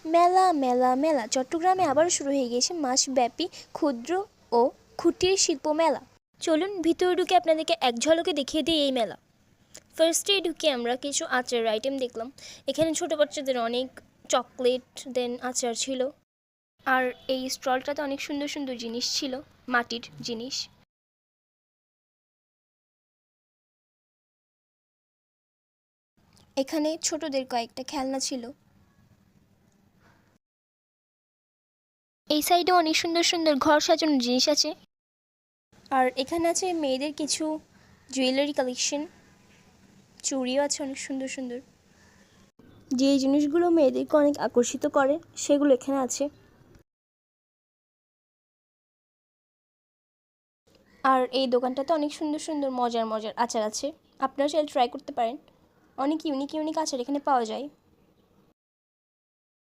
মেলা মেলা মেলা চট্টগ্রামে আবারও শুরু হয়ে গিয়েছে মাসব্যাপী ক্ষুদ্র ও কুটির শিল্প মেলা। চলুন ভিতরে ঢুকে আপনাদেরকে এক ঝলকে দেখিয়ে দিই এই মেলা। ফার্স্টেই ঢুকে আমরা কিছু আচারের আইটেম দেখলাম। এখানে ছোট বাচ্চাদের অনেক চকলেট দেন আচার ছিল। আর এই স্টলটাতে অনেক সুন্দর সুন্দর জিনিস ছিল, মাটির জিনিস। এখানে ছোটদের কয়েকটা খেলনা ছিল। এই সাইডে অনেক সুন্দর সুন্দর ঘর সাজানোর জিনিস আছে। আর এখানে আছে মেয়েদের কিছু জুয়েলারি কালেকশন, চুড়িও আছে অনেক সুন্দর সুন্দর। যে জিনিসগুলো মেয়েদেরকে অনেক আকর্ষিত করে সেগুলো এখানে আছে। আর এই দোকানটাতে অনেক সুন্দর সুন্দর মজার মজার আচার আছে, আপনারা চাইলে ট্রাই করতে পারেন। অনেক ইউনিক ইউনিক আচার এখানে পাওয়া যায়।